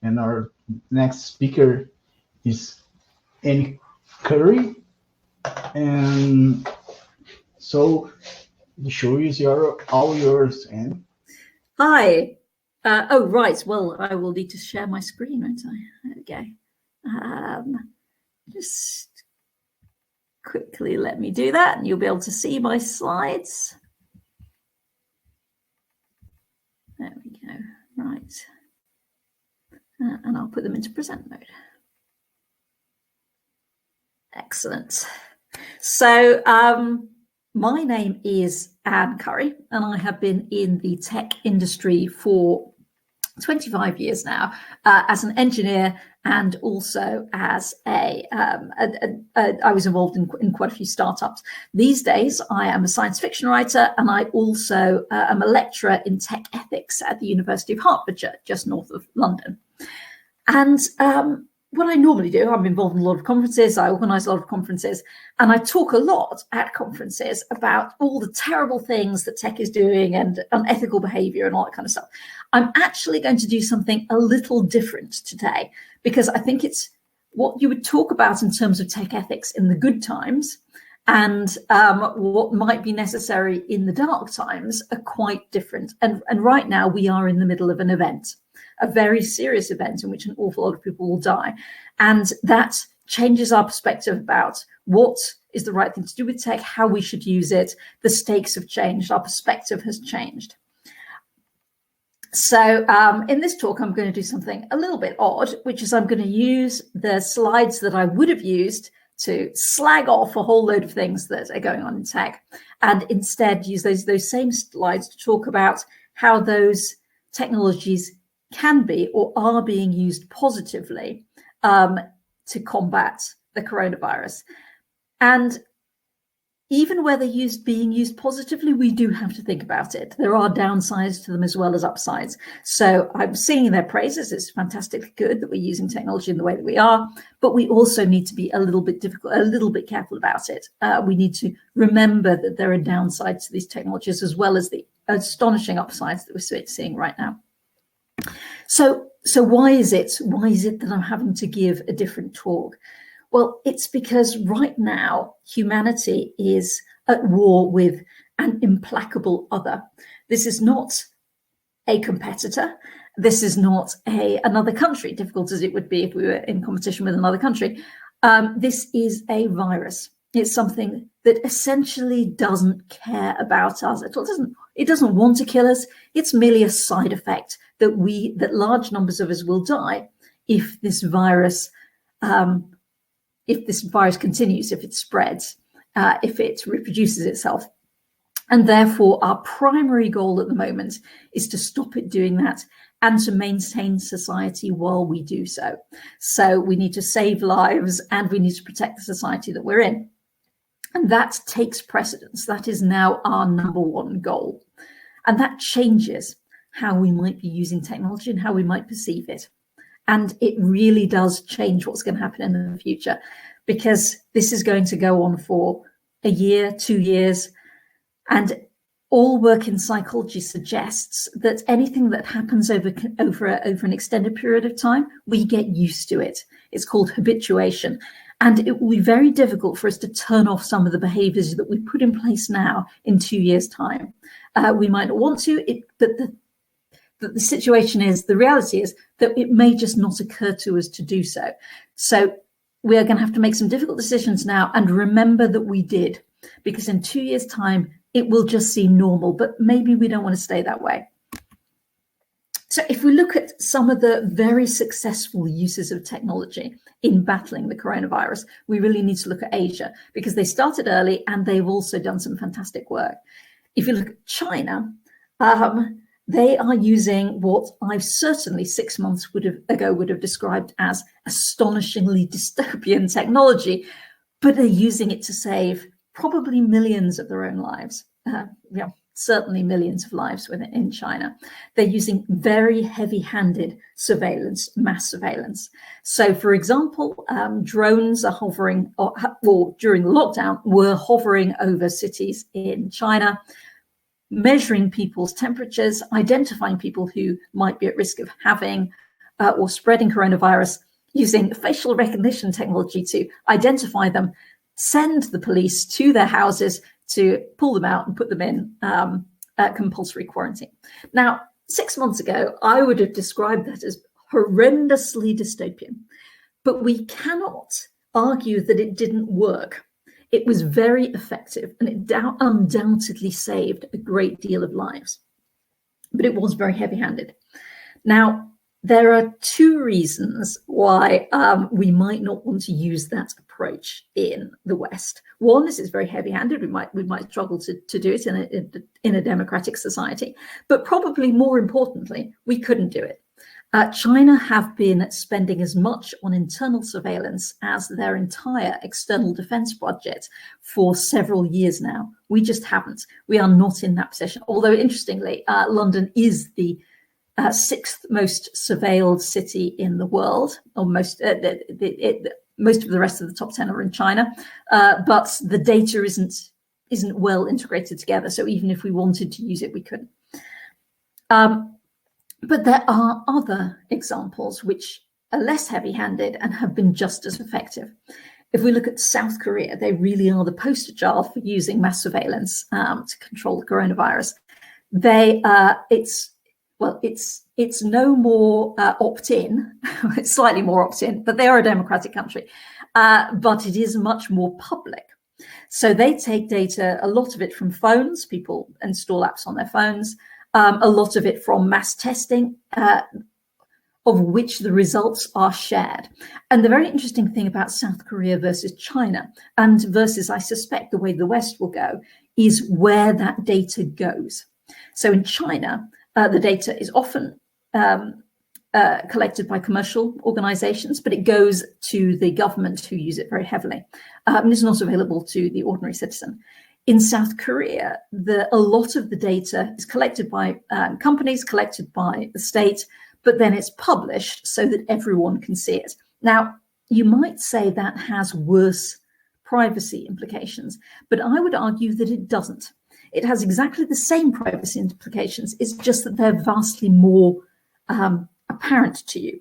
And our next speaker is Currie. And so the show is all yours, Anne. Hi. Oh, right. Well, I will need to share my screen, won't I? There we go. Just quickly let me do that, and you'll be able to see my slides. There we go. Right. And I'll put them into present mode. Excellent. So my name is Anne Currie, and I have been in the tech industry for 25 years now as an engineer, and also as I was involved in quite a few startups. These days, I am a science fiction writer, and I also am a lecturer in tech ethics at the University of Hertfordshire, just north of London. And what I normally do, I'm involved in a lot of conferences, I organise a lot of conferences, and I talk a lot at conferences about all the terrible things that tech is doing and unethical behaviour and all that kind of stuff. I'm actually going to do something a little different today, because I think it's what you would talk about in terms of tech ethics in the good times and what might be necessary in the dark times are quite different. And right now we are in the middle of an event, a very serious event in which an awful lot of people will die. And that changes our perspective about what is the right thing to do with tech, how we should use it. The stakes have changed, our perspective has changed. So in this talk, I'm going to do something a little bit odd, which is I'm going to use the slides that I would have used to slag off a whole load of things that are going on in tech, and instead use those same slides to talk about how those technologies can be or are being used positively to combat the coronavirus. And even where they're being used positively, we do have to think about it. There are downsides to them as well as upsides. So I'm singing their praises. It's fantastically good that we're using technology in the way that we are, but we also need to be a little bit careful about it. We need to remember that there are downsides to these technologies as well as the astonishing upsides that we're seeing right now. So why is it that I'm having to give a different talk? Well, it's because right now humanity is at war with an implacable other. This is not a competitor. This is not another country, difficult as it would be if we were in competition with another country. This is a virus. It's something that essentially doesn't care about us at all. It doesn't want to kill us. It's merely a side effect that large numbers of us will die if this virus continues, if it spreads, if it reproduces itself. And therefore, our primary goal at the moment is to stop it doing that and to maintain society while we do so. So we need to save lives and we need to protect the society that we're in. And that takes precedence. That is now our number one goal. And that changes how we might be using technology and how we might perceive it. And it really does change what's going to happen in the future, because this is going to go on for a year, 2 years. And all work in psychology suggests that anything that happens over an extended period of time, we get used to it. It's called habituation. And it will be very difficult for us to turn off some of the behaviors that we put in place now in 2 years' time. We might not want to, but the situation is, the reality is that it may just not occur to us to do so. So we are going to have to make some difficult decisions now and remember that we did, because in 2 years' time, it will just seem normal, but maybe we don't want to stay that way. So if we look at some of the very successful uses of technology in battling the coronavirus, we really need to look at Asia, because they started early and they've also done some fantastic work. If you look at China, they are using what I've certainly 6 months ago would have described as astonishingly dystopian technology, but they're using it to save probably millions of their own lives. Certainly millions of lives in China. They're using very heavy-handed surveillance, mass surveillance. So, for example, drones are hovering, or during the lockdown, were hovering over cities in China, measuring people's temperatures, identifying people who might be at risk of having or spreading coronavirus using facial recognition technology to identify them, send the police to their houses to pull them out and put them in compulsory quarantine. Now, 6 months ago, I would have described that as horrendously dystopian, but we cannot argue that it didn't work. It was very effective, and it undoubtedly saved a great deal of lives, but it was very heavy-handed. Now, there are two reasons why we might not want to use that approach in the West. One is it's very heavy-handed. We might struggle to do it in a democratic society, but probably more importantly, we couldn't do it. China have been spending as much on internal surveillance as their entire external defense budget for several years now. We just haven't. We are not in that position. Although, interestingly, London is the sixth most surveilled city in the world, or most of the rest of the top 10 are in China, but the data isn't well integrated together. So even if we wanted to use it, we couldn't. But there are other examples which are less heavy-handed and have been just as effective. If we look at South Korea, they really are the poster child for using mass surveillance to control the coronavirus. It's no more opt-in, it's slightly more opt-in, but they are a democratic country, but it is much more public. So they take data, a lot of it from phones, people install apps on their phones, a lot of it from mass testing, of which the results are shared. And the very interesting thing about South Korea versus China, and versus, I suspect, the way the West will go, is where that data goes. So in China, the data is often collected by commercial organizations, but it goes to the government who use it very heavily. And it's not available to the ordinary citizen. In South Korea, a lot of the data is collected by companies, collected by the state, but then it's published so that everyone can see it. Now, you might say that has worse privacy implications, but I would argue that it doesn't. It has exactly the same privacy implications. It's just that they're vastly more apparent to you.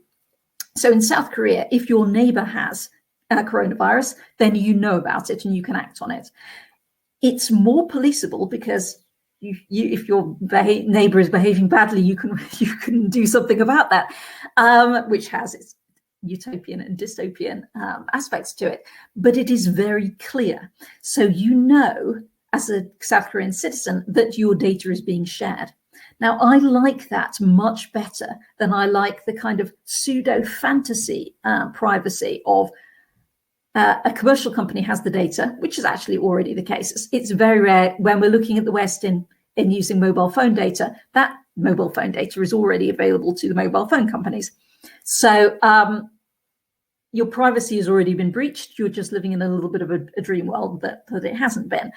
So in South Korea, if your neighbor has coronavirus, then you know about it and you can act on it. It's more policeable because if your neighbor is behaving badly, you can do something about that, which has its utopian and dystopian aspects to it. But it is very clear. So you know, as a South Korean citizen, that your data is being shared. Now, I like that much better than I like the kind of pseudo-fantasy privacy of a commercial company has the data, which is actually already the case. It's very rare when we're looking at the West in using mobile phone data, that mobile phone data is already available to the mobile phone companies. So your privacy has already been breached. You're just living in a little bit of a dream world that it hasn't been.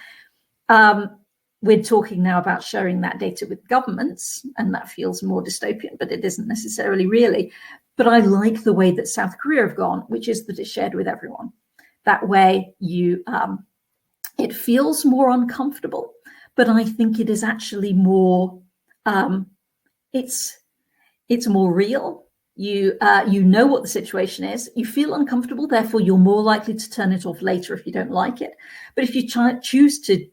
We're talking now about sharing that data with governments, and that feels more dystopian, but it isn't necessarily really. But I like the way that South Korea have gone, which is that it's shared with everyone. That way it feels more uncomfortable, but I think it is actually more, it's more real. You know what the situation is. You feel uncomfortable, therefore you're more likely to turn it off later if you don't like it. But if you choose to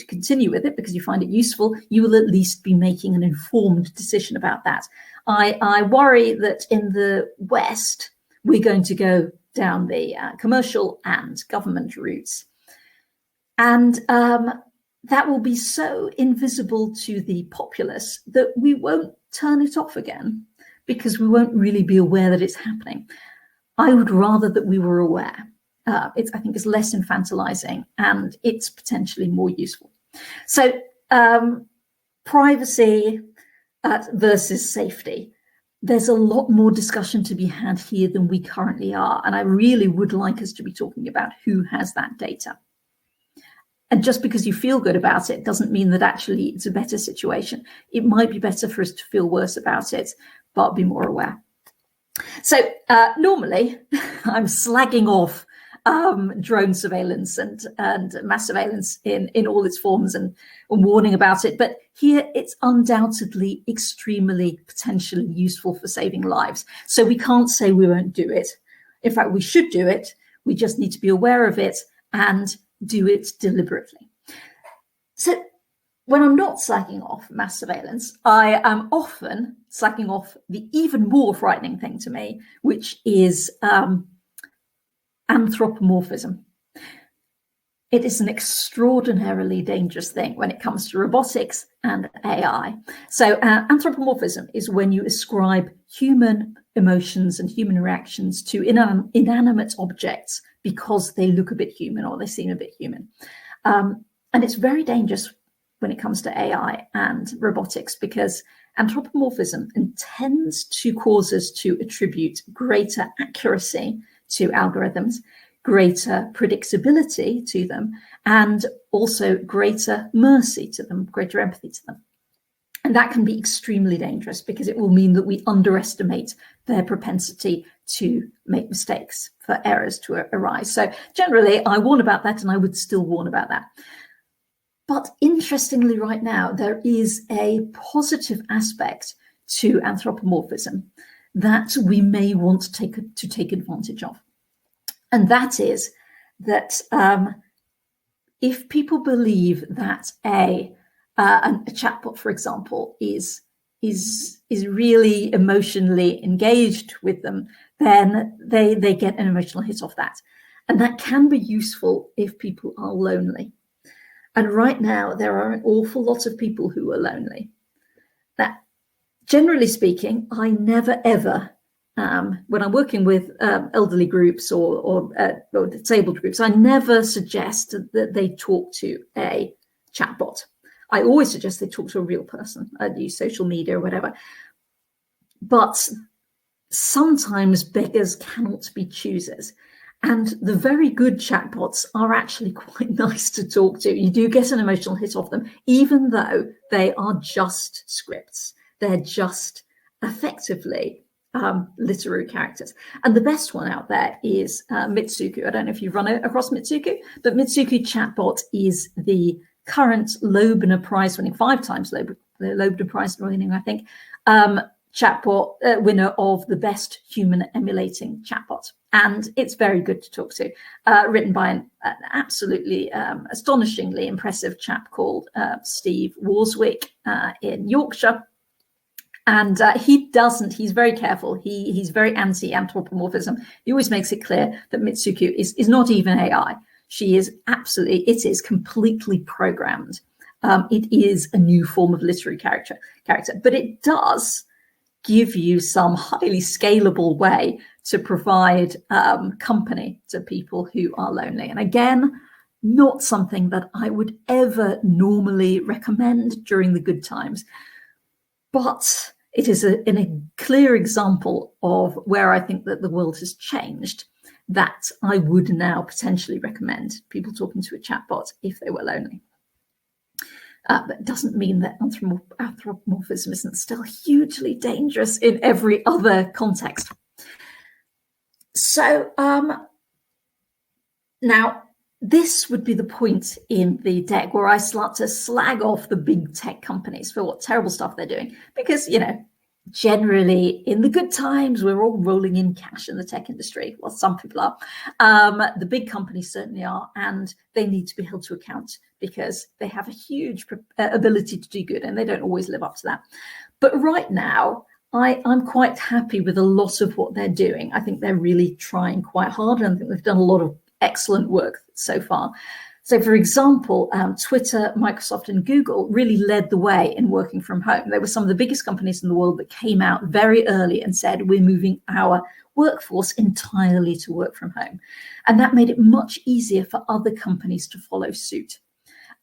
continue with it because you find it useful, you will at least be making an informed decision about that. I worry that in the West, we're going to go down the commercial and government routes. And that will be so invisible to the populace that we won't turn it off again because we won't really be aware that it's happening. I would rather that we were aware. I think it's less infantilizing and it's potentially more useful. So privacy versus safety. There's a lot more discussion to be had here than we currently are. And I really would like us to be talking about who has that data. And just because you feel good about it doesn't mean that actually it's a better situation. It might be better for us to feel worse about it, but be more aware. So normally I'm slagging off drone surveillance and mass surveillance in all its forms and warning about it. But here it's undoubtedly extremely potentially useful for saving lives. So we can't say we won't do it. In fact, we should do it. We just need to be aware of it and do it deliberately. So when I'm not slacking off mass surveillance, I am often slacking off the even more frightening thing to me, which is anthropomorphism. It is an extraordinarily dangerous thing when it comes to robotics and AI. So anthropomorphism is when you ascribe human emotions and human reactions to inanimate objects because they look a bit human or they seem a bit human. And it's very dangerous when it comes to AI and robotics, because anthropomorphism intends to cause us to attribute greater accuracy to algorithms, greater predictability to them, and also greater mercy to them, greater empathy to them. And that can be extremely dangerous because it will mean that we underestimate their propensity to make mistakes, for errors to arise. So generally, I warn about that, and I would still warn about that. But interestingly, right now, there is a positive aspect to anthropomorphism that we may want to take advantage of. And that is that if people believe that a chatbot, for example, is really emotionally engaged with them, then they get an emotional hit off that. And that can be useful if people are lonely. And right now, there are an awful lot of people who are lonely. Now, generally speaking, I never ever, when I'm working with elderly groups or disabled groups, I never suggest that they talk to a chatbot. I always suggest they talk to a real person. I use social media or whatever. But sometimes beggars cannot be choosers. And the very good chatbots are actually quite nice to talk to. You do get an emotional hit off them, even though they are just scripts. They're just effectively literary characters. And the best one out there is Mitsuku. I don't know if you've run across Mitsuku, but Mitsuku chatbot is the current Loebner Prize winning, 5 times Loebner Prize winning, I think, chatbot winner of the best human emulating chatbot. And it's very good to talk to, written by an absolutely astonishingly impressive chap called Steve Warswick in Yorkshire. And he's very careful. He's very anti-anthropomorphism. He always makes it clear that Mitsuku is not even AI. She is it is completely programmed. It is a new form of literary character, but it does give you some highly scalable way to provide company to people who are lonely. And again, not something that I would ever normally recommend during the good times, but it is a clear example of where I think that the world has changed, that I would now potentially recommend people talking to a chatbot if they were lonely. But it doesn't mean that anthropomorphism isn't still hugely dangerous in every other context. So now this would be the point in the deck where I start to slag off the big tech companies for what terrible stuff they're doing. Because, generally in the good times, we're all rolling in cash in the tech industry. Well, some people are. The big companies certainly are, and they need to be held to account because they have a huge ability to do good, and they don't always live up to that. But right now, I'm quite happy with a lot of what they're doing. I think they're really trying quite hard, and I think they've done a lot of excellent work so far. So, for example, Twitter, Microsoft, and Google really led the way in working from home. They were some of the biggest companies in the world that came out very early and said, we're moving our workforce entirely to work from home. And that made it much easier for other companies to follow suit.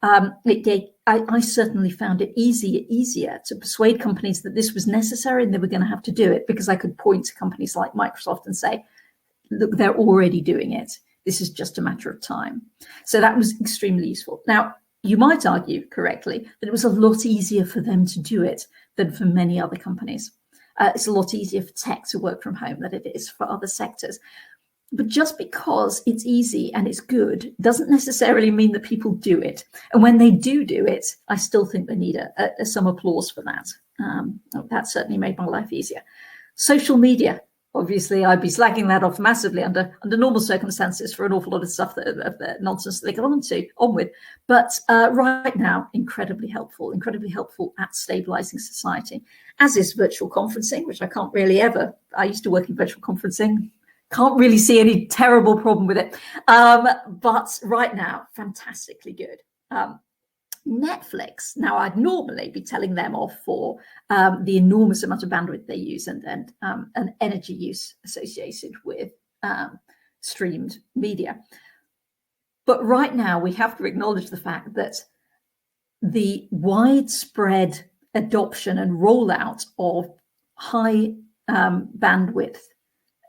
I certainly found it easier to persuade companies that this was necessary and they were going to have to do it, because I could point to companies like Microsoft and say, look, they're already doing it. This is just a matter of time. So that was extremely useful. Now, you might argue correctly that it was a lot easier for them to do it than for many other companies. It's a lot easier for tech to work from home than it is for other sectors. But just because it's easy and it's good doesn't necessarily mean that people do it. And when they do it, I still think they need some applause for that. That certainly made my life easier. Social media, obviously, I'd be slagging that off massively under normal circumstances for an awful lot of stuff that nonsense that they get on with. But right now, incredibly helpful at stabilizing society, as is virtual conferencing, which I used to work in virtual conferencing. Can't really see any terrible problem with it. But right now, fantastically good. Netflix, now I'd normally be telling them off for the enormous amount of bandwidth they use and energy use associated with streamed media. But right now, we have to acknowledge the fact that the widespread adoption and rollout of high bandwidth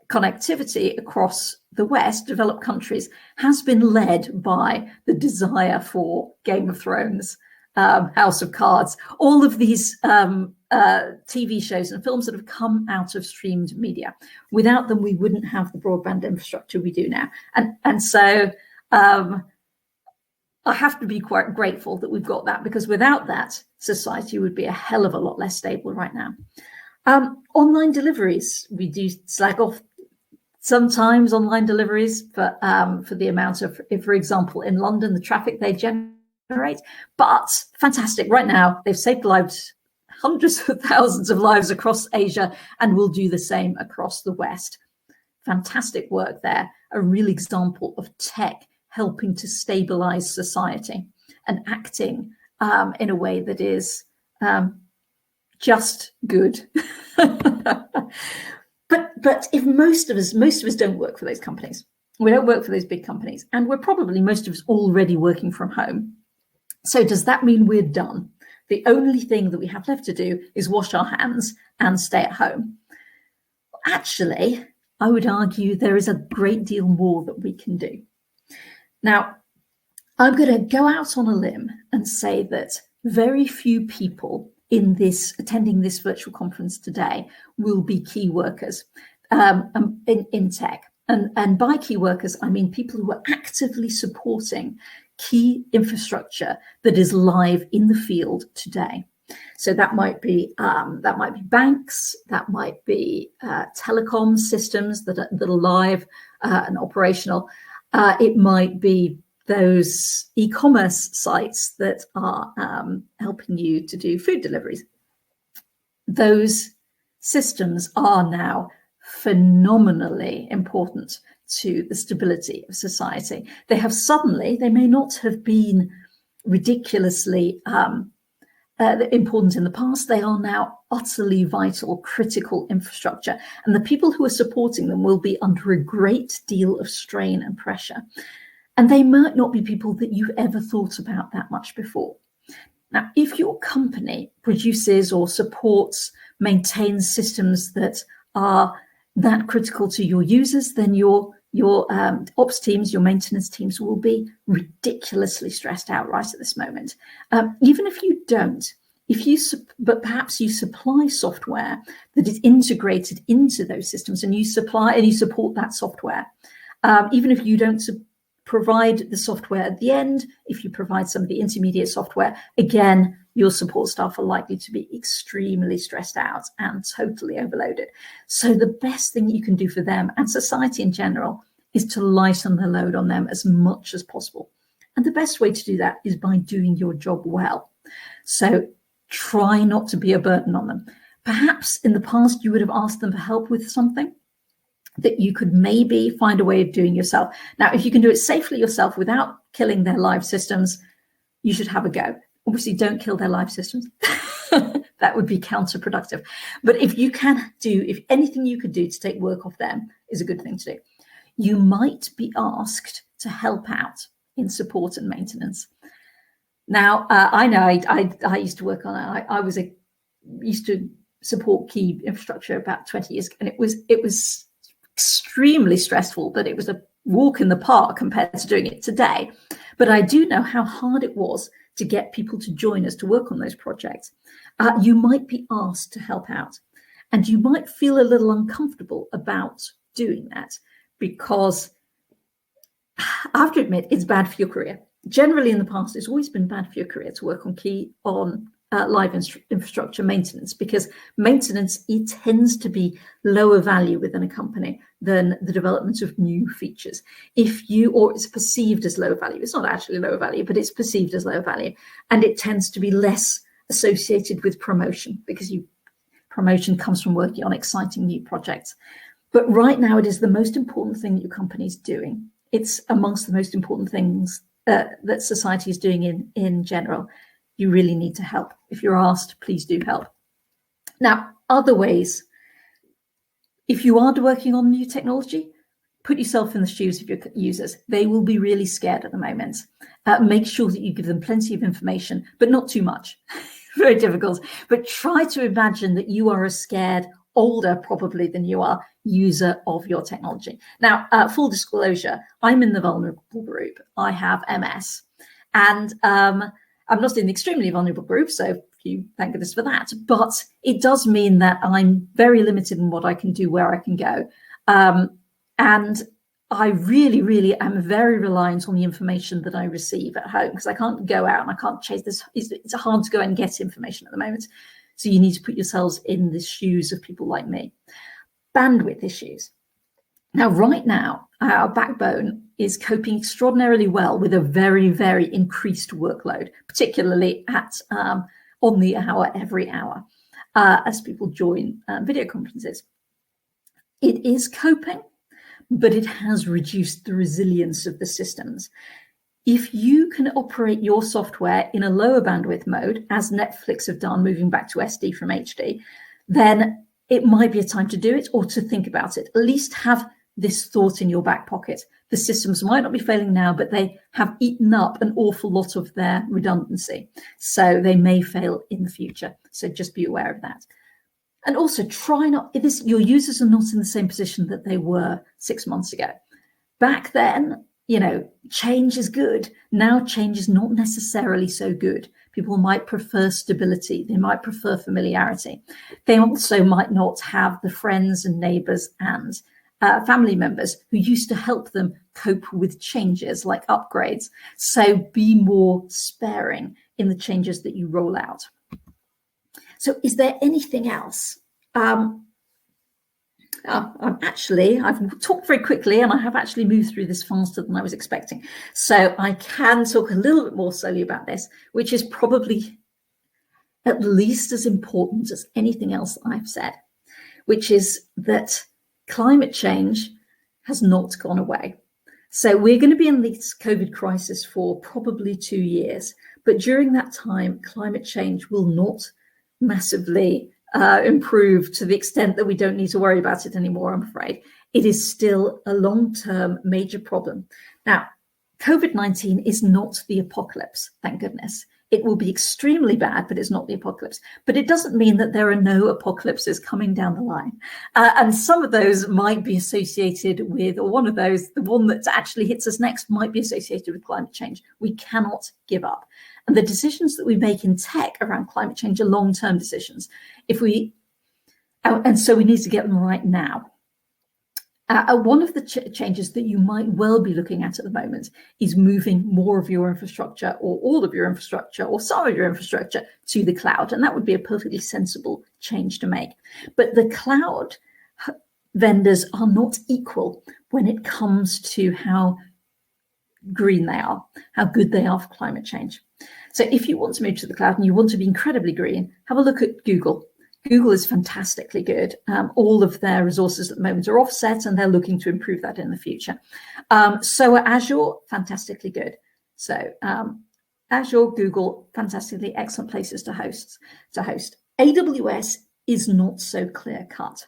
connectivity across the West, developed countries, has been led by the desire for Game of Thrones, House of Cards, all of these TV shows and films that have come out of streamed media. Without them, we wouldn't have the broadband infrastructure we do now. And so I have to be quite grateful that we've got that, because without that, society would be a hell of a lot less stable right now. Online deliveries, we do slag off sometimes online deliveries for the amount of, for example, in London, the traffic they generate, but fantastic. Right now, they've saved lives, hundreds of thousands of lives across Asia, and will do the same across the West. Fantastic work there. A real example of tech helping to stabilize society and acting in a way that is just good. But if most of us don't work for those companies, we don't work for those big companies, and we're probably most of us already working from home. So does that mean we're done? The only thing that we have left to do is wash our hands and stay at home. Actually, I would argue there is a great deal more that we can do. Now, I'm going to go out on a limb and say that very few people attending this virtual conference today will be key workers in tech. And by key workers, I mean people who are actively supporting key infrastructure that is live in the field today. So that might be banks, that might be telecom systems that are live and operational. It might be those e-commerce sites that are helping you to do food deliveries. Those systems are now phenomenally important to the stability of society. They may not have been ridiculously important in the past. They are now utterly vital, critical infrastructure. And the people who are supporting them will be under a great deal of strain and pressure. And they might not be people that you've ever thought about that much before. Now, if your company produces or supports, maintains systems that are that critical to your users, then your ops teams, your maintenance teams will be ridiculously stressed out right at this moment. Even if you don't, but perhaps you supply software that is integrated into those systems, and you support that software, even if you don't provide the software at the end, if you provide some of the intermediate software, again, your support staff are likely to be extremely stressed out and totally overloaded. So the best thing you can do for them and society in general is to lighten the load on them as much as possible. And the best way to do that is by doing your job well. So try not to be a burden on them. Perhaps in the past, you would have asked them for help with something that you could maybe find a way of doing yourself. Now, if you can do it safely yourself without killing their live systems, you should have a go. Obviously, don't kill their live systems. That would be counterproductive. But if anything you could do to take work off them is a good thing to do. You might be asked to help out in support and maintenance. Now, I know I used to work on it. I used to support key infrastructure about 20 years ago, and it was extremely stressful, but it was a walk in the park compared to doing it today. But I do know how hard it was to get people to join us to work on those projects. You might be asked to help out, and you might feel a little uncomfortable about doing that. because I have to admit it's bad for your career. Generally, in the past, it's always been bad for your career to work on live infrastructure maintenance, because maintenance, it tends to be lower value within a company than the development of new features. Or it's perceived as low value. It's not actually lower value, but it's perceived as low value, and it tends to be less associated with promotion, because promotion comes from working on exciting new projects. But right now, it is the most important thing that your company is doing. It's amongst the most important things that society is doing in general. You really need to help. If you're asked, please do help. Now, other ways, if you are working on new technology, put yourself in the shoes of your users. They will be really scared at the moment. Make sure that you give them plenty of information, but not too much. Very difficult. But try to imagine that you are a scared, older probably than you are, user of your technology. Now, full disclosure, I'm in the vulnerable group. I have MS, and I'm not in the extremely vulnerable group, so thank goodness for that. But it does mean that I'm very limited in what I can do, where I can go. And I really, really am very reliant on the information that I receive at home, because I can't go out and I can't chase this. It's hard to go and get information at the moment. So you need to put yourselves in the shoes of people like me. Bandwidth issues. Now, right now, our backbone is coping extraordinarily well with a very, very increased workload, particularly on the hour, every hour, as people join video conferences. It is coping, but it has reduced the resilience of the systems. If you can operate your software in a lower bandwidth mode, as Netflix have done, moving back to SD from HD, then it might be a time to do it, or to think about it. At least have this thought in your back pocket. The systems might not be failing now, but they have eaten up an awful lot of their redundancy. So they may fail in the future. So just be aware of that. And also your users are not in the same position that they were 6 months ago. Back then, change is good. Now change is not necessarily so good. People might prefer stability. They might prefer familiarity. They also might not have the friends and neighbors and family members who used to help them cope with changes like upgrades. So be more sparing in the changes that you roll out. So is there anything else? I've talked very quickly, and I have actually moved through this faster than I was expecting. So I can talk a little bit more slowly about this, which is probably at least as important as anything else I've said, which is that climate change has not gone away. So we're going to be in this COVID crisis for probably 2 years. But during that time, climate change will not massively improve to the extent that we don't need to worry about it anymore, I'm afraid. It is still a long-term major problem. Now, COVID-19 is not the apocalypse, thank goodness. It will be extremely bad, but it's not the apocalypse. But it doesn't mean that there are no apocalypses coming down the line. And some of those might be associated with, or one of those, the one that actually hits us next, might be associated with climate change. We cannot give up. And the decisions that we make in tech around climate change are long-term decisions. And so we need to get them right now. One of the changes that you might well be looking at the moment is moving more of your infrastructure, or all of your infrastructure, or some of your infrastructure to the cloud. And that would be a perfectly sensible change to make. But the cloud vendors are not equal when it comes to how green they are, how good they are for climate change. So if you want to move to the cloud and you want to be incredibly green, have a look at Google. Google is fantastically good. All of their resources at the moment are offset, and they're looking to improve that in the future. So are Azure, fantastically good. So Azure, Google, fantastically excellent places to host. AWS is not so clear cut.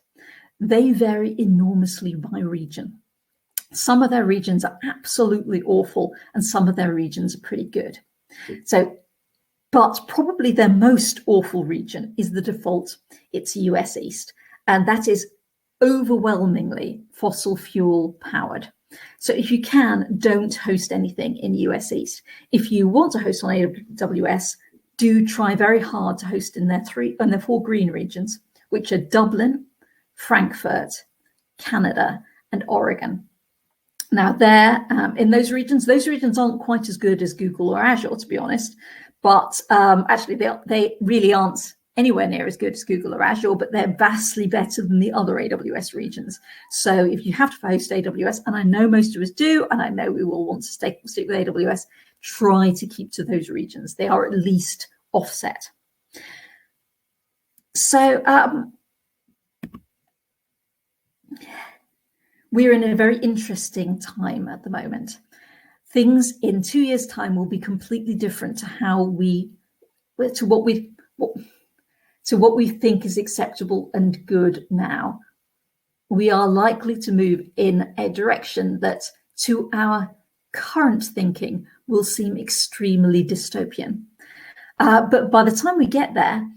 They vary enormously by region. Some of their regions are absolutely awful, and some of their regions are pretty good. But probably their most awful region is the default. It's US East, and that is overwhelmingly fossil fuel powered. So if you can, don't host anything in US East. If you want to host on AWS, do try very hard to host in their 4 green regions, which are Dublin, Frankfurt, Canada, and Oregon. Now, there in those regions aren't quite as good as Google or Azure, to be honest. But actually, they really aren't anywhere near as good as Google or Azure, but they're vastly better than the other AWS regions. So if you have to host AWS, and I know most of us do, and I know we will want to stick with AWS, try to keep to those regions. They are at least offset. So we're in a very interesting time at the moment. Things in 2 years' time will be completely different to what we think is acceptable and good now. We are likely to move in a direction that, to our current thinking, will seem extremely dystopian. But by the time we get there,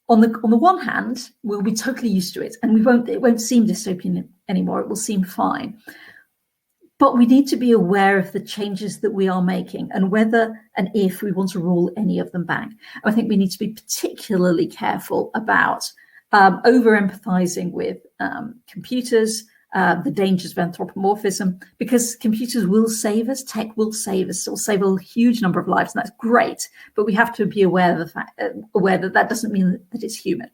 on the one hand, we'll be totally used to it, and it won't seem dystopian anymore. It will seem fine. But we need to be aware of the changes that we are making and whether and if we want to roll any of them back. I think we need to be particularly careful about over-empathizing with computers, the dangers of anthropomorphism, because computers will save us, tech will save us, it will save a huge number of lives, and that's great. But we have to be aware of the fact, that doesn't mean that it's human.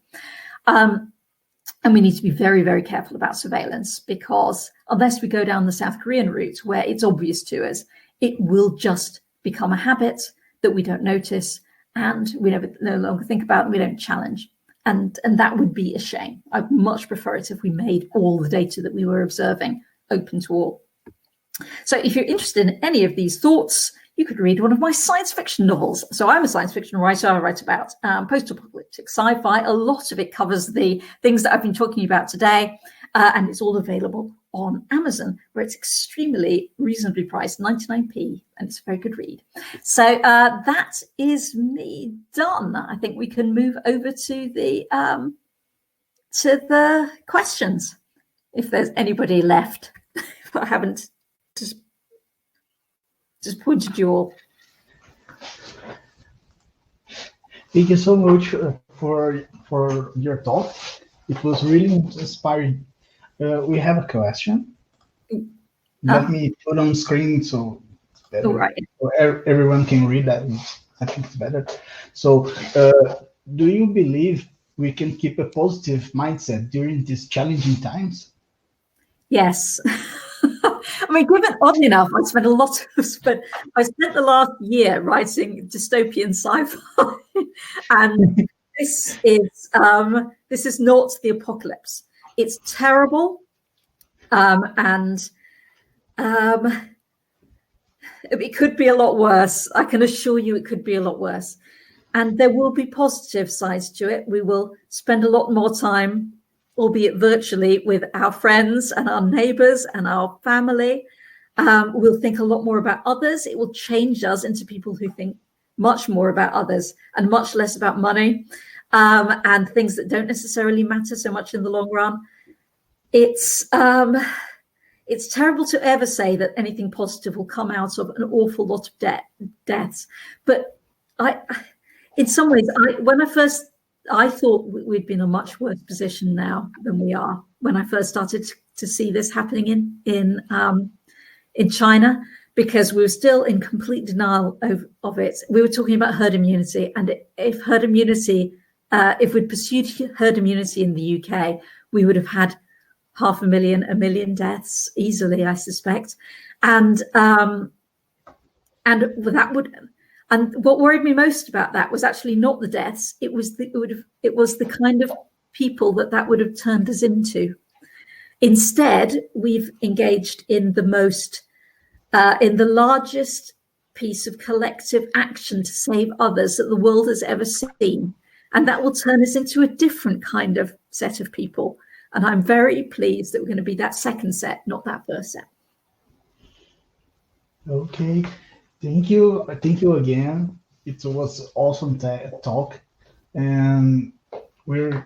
And we need to be very, very careful about surveillance, because unless we go down the South Korean route, where it's obvious to us, it will just become a habit that we don't notice and we no longer think about and we don't challenge. And that would be a shame. I'd much prefer it if we made all the data that we were observing open to all. So if you're interested in any of these thoughts, you could read one of my science fiction novels. So I'm a science fiction writer. I write about post-apocalyptic sci-fi. A lot of it covers the things that I've been talking about today. And it's all available on Amazon, where it's extremely reasonably priced, 99p, and it's a very good read. So that is me done. I think we can move over to the questions, if there's anybody left. If I haven't just pointed you all. Thank you so much for your talk. It was really inspiring. We have a question. Let me put on screen so everyone can read that. I think it's better. So, do you believe we can keep a positive mindset during these challenging times? Yes. I mean, oddly enough, I spent the last year writing dystopian sci-fi, and this is not the apocalypse. It's terrible, and it could be a lot worse. I can assure you, it could be a lot worse, and there will be positive sides to it. We will spend a lot more time, albeit virtually, with our friends and our neighbors and our family. We'll think a lot more about others. It will change us into people who think much more about others and much less about money, and things that don't necessarily matter so much in the long run. It's terrible to ever say that anything positive will come out of an awful lot of deaths. But in some ways, I thought we'd be in a much worse position now than we are when I first started to see this happening in China, because we were still in complete denial of it. We were talking about herd immunity, and if we'd pursued herd immunity in the UK, we would have had 500,000, 1 million deaths easily, I suspect, and that would. And what worried me most about that was actually not the deaths. It was the kind of people that would have turned us into. Instead, we've engaged in the largest piece of collective action to save others that the world has ever seen, and that will turn us into a different kind of set of people. And I'm very pleased that we're going to be that second set, not that first set. Okay. Thank you again. It was awesome talk, and we're